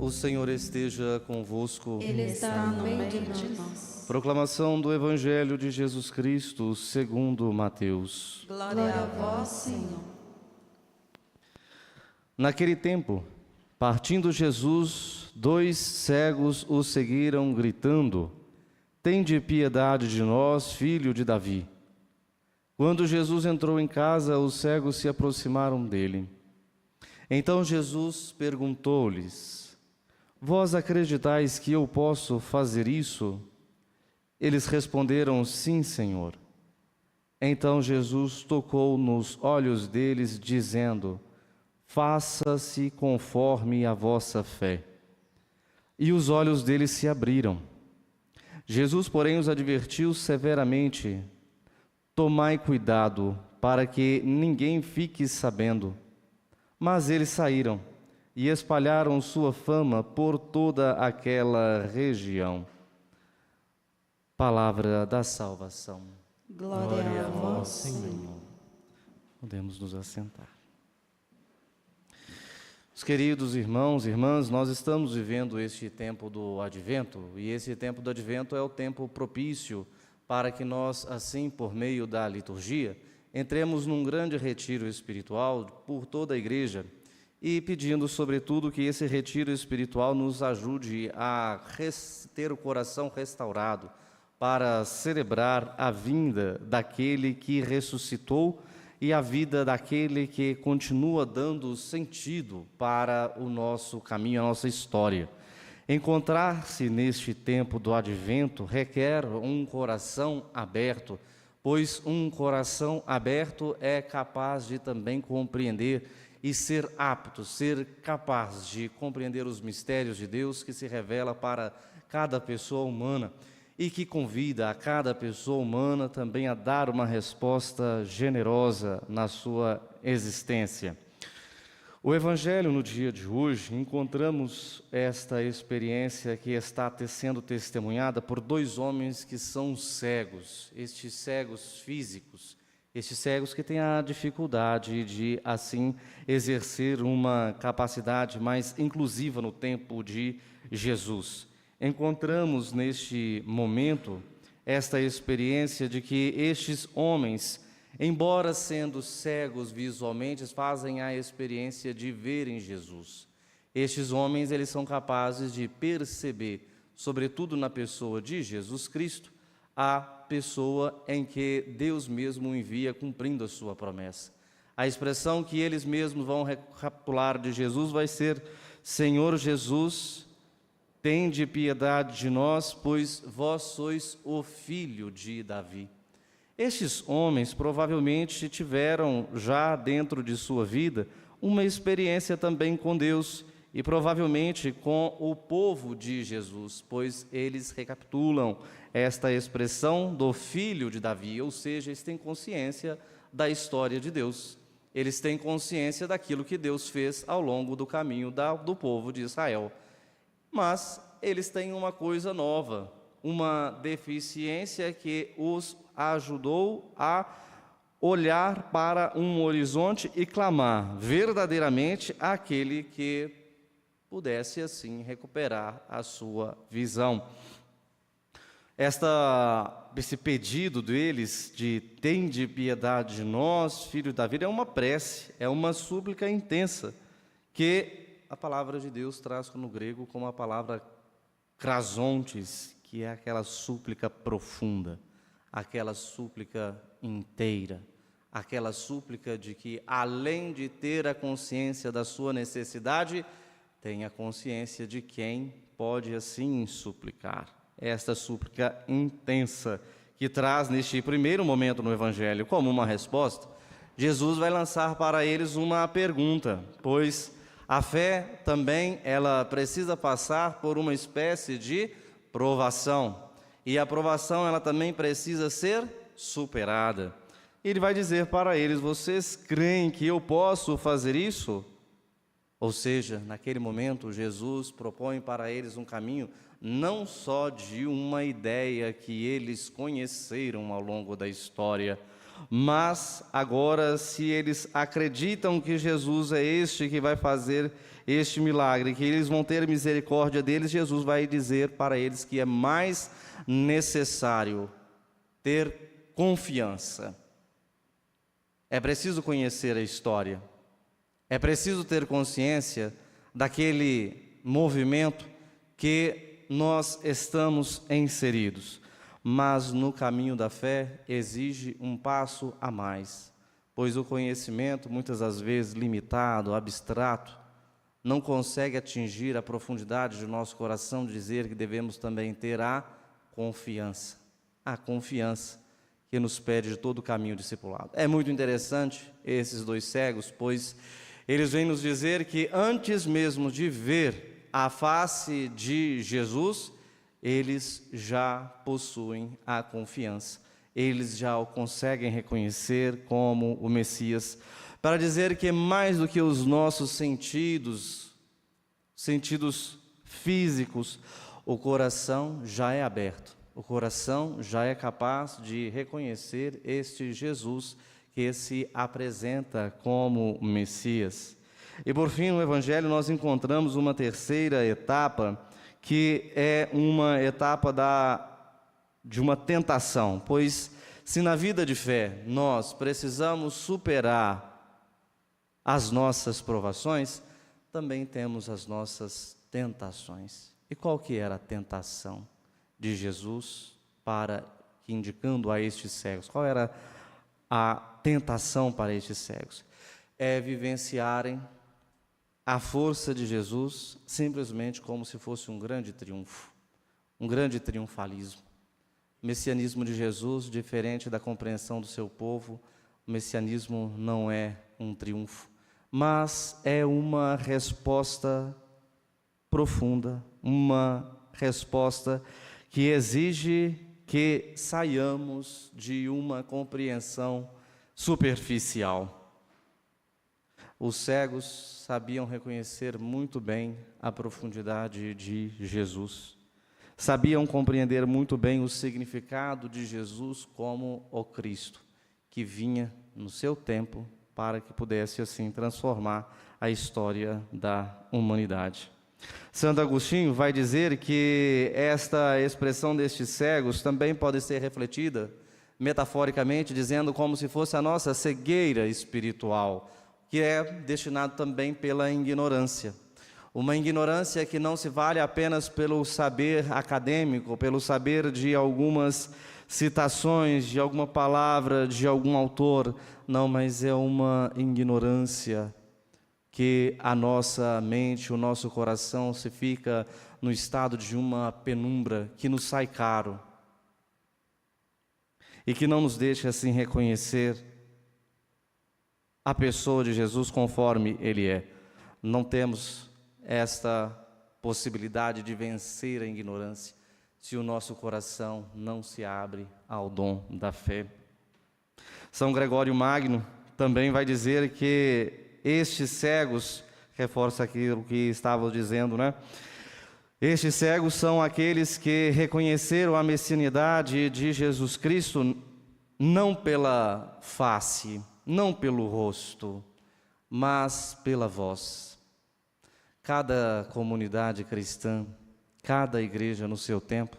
O Senhor esteja convosco. Ele está no meio de nós. Proclamação do Evangelho de Jesus Cristo, segundo Mateus. Glória a vós, Senhor. Naquele tempo, partindo Jesus, 2 cegos o seguiram, gritando: Tende piedade de nós, filho de Davi. Quando Jesus entrou em casa, os cegos se aproximaram dele. Então Jesus perguntou-lhes: Vós acreditais que eu posso fazer isso? Eles responderam: Sim, Senhor. Então Jesus tocou nos olhos deles, dizendo: Faça-se conforme a vossa fé. E os olhos deles se abriram. Jesus, porém, os advertiu severamente: Tomai cuidado, para que ninguém fique sabendo. Mas eles saíram e espalharam sua fama por toda aquela região. Palavra da salvação. Glória a vós, Senhor. Podemos nos assentar. Os queridos irmãos e irmãs, nós estamos vivendo este tempo do Advento, e esse tempo do Advento é o tempo propício para que nós, assim, por meio da liturgia, entremos num grande retiro espiritual por toda a igreja e pedindo, sobretudo, que esse retiro espiritual nos ajude a ter o coração restaurado para celebrar a vinda daquele que ressuscitou e a vida daquele que continua dando sentido para o nosso caminho, a nossa história. Encontrar-se neste tempo do Advento requer um coração aberto, pois um coração aberto é capaz de também compreender e ser apto, ser capaz de compreender os mistérios de Deus que se revela para cada pessoa humana e que convida a cada pessoa humana também a dar uma resposta generosa na sua existência. O Evangelho, no dia de hoje, encontramos esta experiência que está sendo testemunhada por 2 homens que são cegos, estes cegos físicos, estes cegos que têm a dificuldade de, assim, exercer uma capacidade mais inclusiva no tempo de Jesus. Encontramos neste momento esta experiência de que estes homens, embora sendo cegos visualmente, fazem a experiência de verem Jesus. Estes homens, eles são capazes de perceber, sobretudo na pessoa de Jesus Cristo, a pessoa em que Deus mesmo envia cumprindo a sua promessa. A expressão que eles mesmos vão recapitular de Jesus vai ser: Senhor Jesus, tende piedade de nós, pois vós sois o filho de Davi. Estes homens provavelmente tiveram já dentro de sua vida uma experiência também com Deus e provavelmente com o povo de Jesus, pois eles recapitulam esta expressão do filho de Davi, ou seja, eles têm consciência da história de Deus. Eles têm consciência daquilo que Deus fez ao longo do caminho do povo de Israel. Mas eles têm uma coisa nova, uma deficiência que os ajudou a olhar para um horizonte e clamar verdadeiramente àquele que pudesse assim recuperar a sua visão. Esse pedido deles de tende piedade de nós, filho da vida, é uma prece, é uma súplica intensa, que a palavra de Deus traz no grego como a palavra krasontes, que é aquela súplica profunda, aquela súplica inteira, aquela súplica de que, além de ter a consciência da sua necessidade, tenha consciência de quem pode assim suplicar. Esta súplica intensa que traz neste primeiro momento no Evangelho como uma resposta, Jesus vai lançar para eles uma pergunta, pois a fé também, ela precisa passar por uma espécie de provação. E a provação, ela também precisa ser superada. Ele vai dizer para eles: vocês creem que eu posso fazer isso? Ou seja, naquele momento, Jesus propõe para eles um caminho não só de uma ideia que eles conheceram ao longo da história, Mas agora, se eles acreditam que Jesus é este que vai fazer este milagre, que eles vão ter misericórdia deles, Jesus vai dizer para eles que é mais necessário ter confiança. É preciso conhecer a história, é preciso ter consciência daquele movimento que nós estamos inseridos. Mas no caminho da fé exige um passo a mais, pois o conhecimento, muitas das vezes limitado, abstrato, não consegue atingir a profundidade do nosso coração, de dizer que devemos também ter a confiança que nos pede de todo o caminho discipulado. É muito interessante esses dois cegos, pois eles vêm nos dizer que antes mesmo de ver a face de Jesus, eles já possuem a confiança, eles já o conseguem reconhecer como o Messias, para dizer que mais do que os nossos sentidos físicos, o coração já é aberto, o coração já é capaz de reconhecer este Jesus que se apresenta como Messias. E por fim, no Evangelho nós encontramos uma terceira etapa, que é uma etapa de uma tentação, pois se na vida de fé nós precisamos superar as nossas provações, também temos as nossas tentações. E qual que era a tentação de Jesus indicando a estes cegos? Qual era a tentação para estes cegos? É vivenciarem a força de Jesus simplesmente como se fosse um grande triunfo, um grande triunfalismo. O messianismo de Jesus, diferente da compreensão do seu povo, o messianismo não é um triunfo, mas é uma resposta profunda, uma resposta que exige que saiamos de uma compreensão superficial. Os cegos sabiam reconhecer muito bem a profundidade de Jesus. Sabiam compreender muito bem o significado de Jesus como o Cristo, que vinha no seu tempo para que pudesse assim transformar a história da humanidade. Santo Agostinho vai dizer que esta expressão destes cegos também pode ser refletida metaforicamente, dizendo como se fosse a nossa cegueira espiritual, que é destinado também pela ignorância. Uma ignorância que não se vale apenas pelo saber acadêmico, pelo saber de algumas citações, de alguma palavra, de algum autor. Não, mas é uma ignorância que a nossa mente, o nosso coração se fica no estado de uma penumbra que nos sai caro e que não nos deixa assim reconhecer a pessoa de Jesus conforme Ele é. Não temos esta possibilidade de vencer a ignorância se o nosso coração não se abre ao dom da fé. São Gregório Magno também vai dizer que estes cegos, reforça aquilo que estava dizendo, né? Estes cegos são aqueles que reconheceram a messianidade de Jesus Cristo não pela face, não pelo rosto, mas pela voz. Cada comunidade cristã, cada igreja no seu tempo,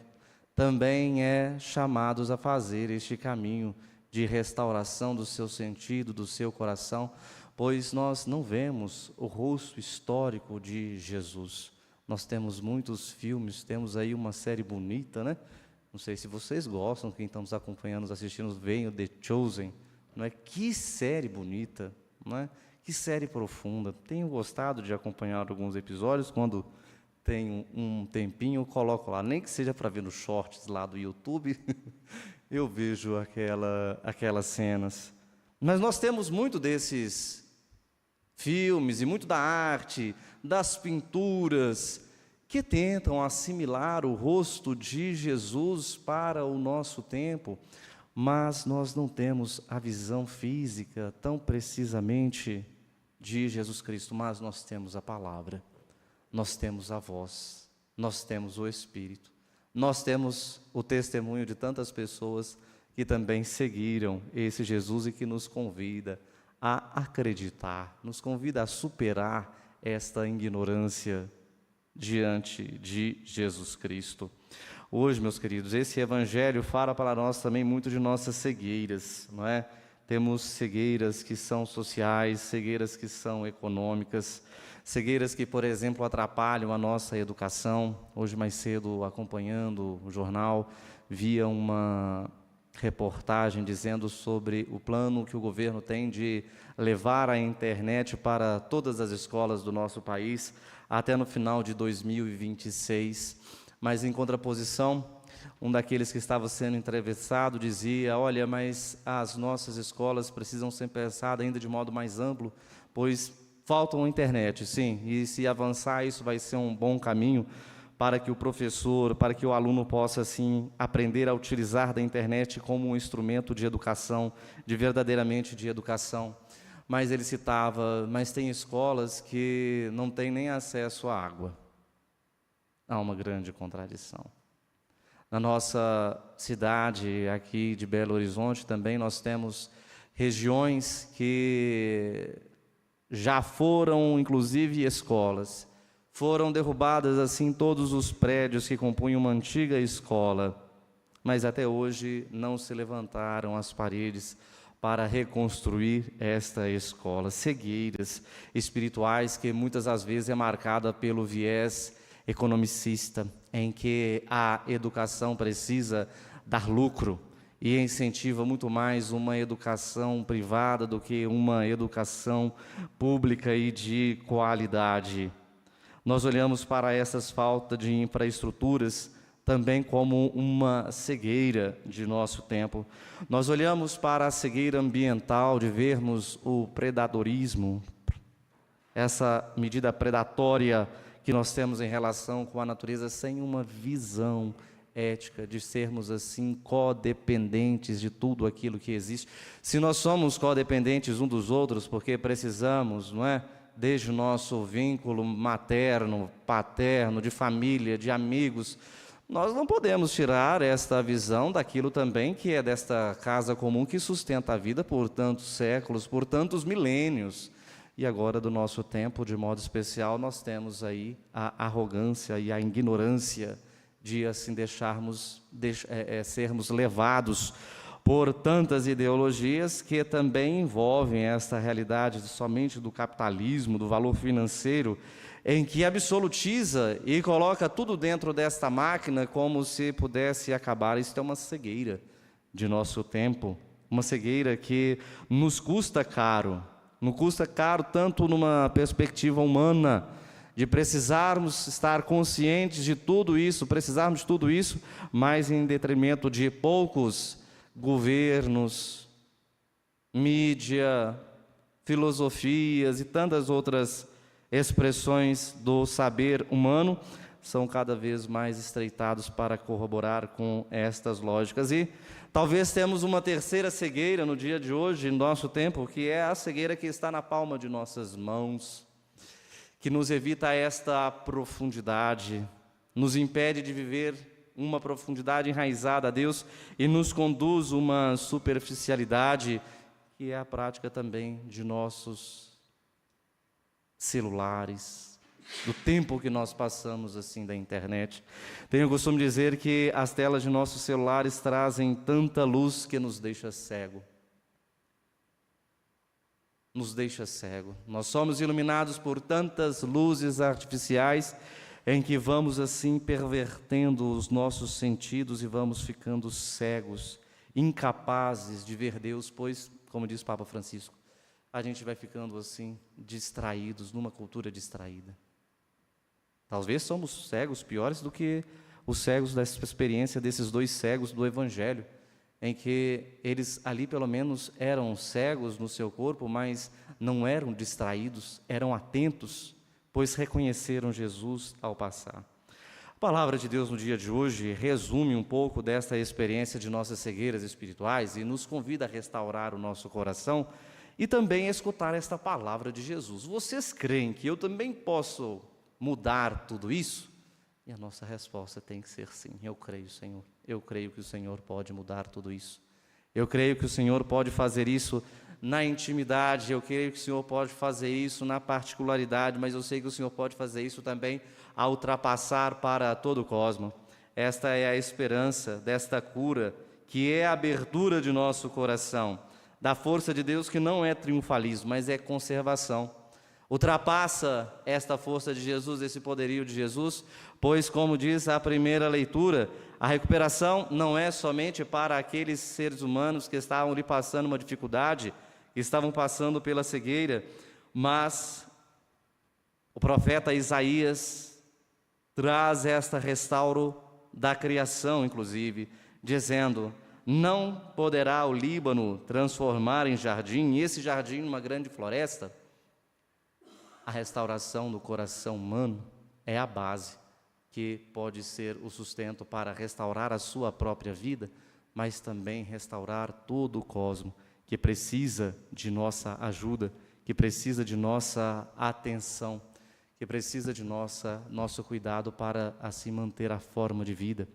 também é chamados a fazer este caminho de restauração do seu sentido, do seu coração, pois nós não vemos o rosto histórico de Jesus. Nós temos muitos filmes, temos aí uma série bonita, né? Não sei se vocês gostam, quem estamos acompanhando, assistindo, veem o The Chosen. Não é? Que série bonita, não é? Que série profunda. Tenho gostado de acompanhar alguns episódios, quando tenho um tempinho, eu coloco lá, nem que seja para ver nos shorts lá do YouTube, eu vejo aquelas cenas. Mas nós temos muito desses filmes e muito da arte, das pinturas, que tentam assimilar o rosto de Jesus para o nosso tempo, mas nós não temos a visão física tão precisamente de Jesus Cristo, mas nós temos a palavra, nós temos a voz, nós temos o Espírito, nós temos o testemunho de tantas pessoas que também seguiram esse Jesus e que nos convida a acreditar, nos convida a superar esta ignorância diante de Jesus Cristo. Hoje, meus queridos, esse evangelho fala para nós também muito de nossas cegueiras, não é? Temos cegueiras que são sociais, cegueiras que são econômicas, cegueiras que, por exemplo, atrapalham a nossa educação. Hoje, mais cedo, acompanhando o jornal, via uma reportagem dizendo sobre o plano que o governo tem de levar a internet para todas as escolas do nosso país até no final de 2026. Mas, em contraposição, um daqueles que estava sendo entrevistado dizia: olha, mas as nossas escolas precisam ser pensadas ainda de modo mais amplo, pois faltam internet, sim, e se avançar isso vai ser um bom caminho para que o professor, para que o aluno possa, assim, aprender a utilizar da internet como um instrumento de educação, verdadeiramente de educação. Mas ele citava, mas tem escolas que não têm nem acesso à água. Há uma grande contradição. Na nossa cidade, aqui de Belo Horizonte, também nós temos regiões que já foram, inclusive, escolas. Foram derrubadas, assim, todos os prédios que compunham uma antiga escola, mas até hoje não se levantaram as paredes para reconstruir esta escola. Cegueiras espirituais que muitas das vezes é marcada pelo viés economicista, em que a educação precisa dar lucro e incentiva muito mais uma educação privada do que uma educação pública e de qualidade. Nós olhamos para essas faltas de infraestruturas também como uma cegueira de nosso tempo. Nós olhamos para a cegueira ambiental de vermos o predadorismo, essa medida predatória que nós temos em relação com a natureza, sem uma visão ética, de sermos assim codependentes de tudo aquilo que existe. Se nós somos codependentes uns dos outros, porque precisamos, não é? Desde o nosso vínculo materno, paterno, de família, de amigos, nós não podemos tirar esta visão daquilo também que é desta casa comum que sustenta a vida por tantos séculos, por tantos milênios. E agora, do nosso tempo, de modo especial, nós temos aí a arrogância e a ignorância de assim sermos levados por tantas ideologias que também envolvem esta realidade somente do capitalismo, do valor financeiro, em que absolutiza e coloca tudo dentro desta máquina como se pudesse acabar. Isso é uma cegueira de nosso tempo, uma cegueira que nos custa caro tanto numa perspectiva humana, de precisarmos estar conscientes de tudo isso, precisarmos de tudo isso, mas em detrimento de poucos governos, mídia, filosofias e tantas outras expressões do saber humano, são cada vez mais estreitados para corroborar com estas lógicas. E talvez temos uma terceira cegueira no dia de hoje, no nosso tempo, que é a cegueira que está na palma de nossas mãos, que nos evita esta profundidade, nos impede de viver uma profundidade enraizada a Deus e nos conduz uma superficialidade, que é a prática também de nossos celulares, do tempo que nós passamos assim da internet. Tenho o costume de dizer que as telas de nossos celulares trazem tanta luz que nos deixa cego. Nos deixa cego. Nós somos iluminados por tantas luzes artificiais em que vamos assim pervertendo os nossos sentidos e vamos ficando cegos, incapazes de ver Deus, pois, como diz Papa Francisco, a gente vai ficando assim distraídos, numa cultura distraída. Talvez somos cegos piores do que os cegos dessa experiência desses dois cegos do Evangelho, em que eles ali pelo menos eram cegos no seu corpo, mas não eram distraídos, eram atentos, pois reconheceram Jesus ao passar. A palavra de Deus no dia de hoje resume um pouco desta experiência de nossas cegueiras espirituais e nos convida a restaurar o nosso coração e também a escutar esta palavra de Jesus. Vocês creem que eu também posso mudar tudo isso? E a nossa resposta tem que ser sim. Eu creio, Senhor. Eu creio que o Senhor pode mudar tudo isso. Eu creio que o Senhor pode fazer isso na intimidade, eu creio que o Senhor pode fazer isso na particularidade, mas eu sei que o Senhor pode fazer isso também a ultrapassar para todo o cosmo. Esta é a esperança desta cura, que é a abertura de nosso coração, da força de Deus, que não é triunfalismo, mas é conservação. Ultrapassa esta força de Jesus, esse poderio de Jesus, pois, como diz a primeira leitura, a recuperação não é somente para aqueles seres humanos que estavam ali passando uma dificuldade, que estavam passando pela cegueira, mas o profeta Isaías traz esta restauro da criação, inclusive, dizendo: não poderá o Líbano transformar em jardim, e esse jardim numa grande floresta. A restauração do coração humano é a base que pode ser o sustento para restaurar a sua própria vida, mas também restaurar todo o cosmo, que precisa de nossa ajuda, que precisa de nossa atenção, que precisa de nosso cuidado para assim manter a forma de vida.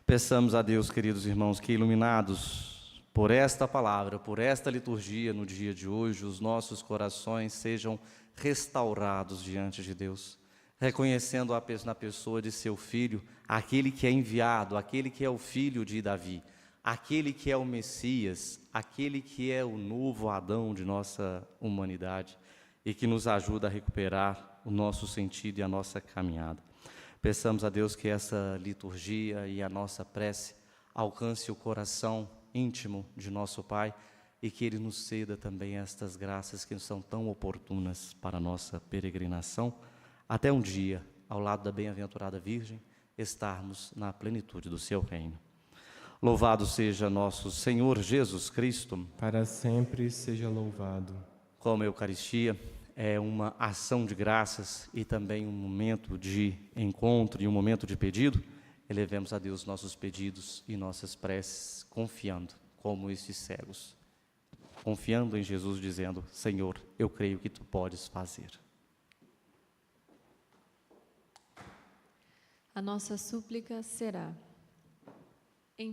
Peçamos a Deus, queridos irmãos, que iluminados por esta palavra, por esta liturgia no dia de hoje, os nossos corações sejam restaurados diante de Deus, reconhecendo na pessoa de seu Filho, aquele que é enviado, aquele que é o Filho de Davi, aquele que é o Messias, aquele que é o novo Adão de nossa humanidade e que nos ajuda a recuperar o nosso sentido e a nossa caminhada. Peçamos a Deus que essa liturgia e a nossa prece alcance o coração íntimo de nosso Pai e que Ele nos ceda também estas graças que são tão oportunas para a nossa peregrinação, até um dia, ao lado da bem-aventurada Virgem, estarmos na plenitude do seu reino. Louvado seja nosso Senhor Jesus Cristo. Para sempre seja louvado. Como a Eucaristia é uma ação de graças e também um momento de encontro e um momento de pedido, elevemos a Deus nossos pedidos e nossas preces, confiando como estes cegos, confiando em Jesus, dizendo: Senhor, eu creio que Tu podes fazer. A nossa súplica será: em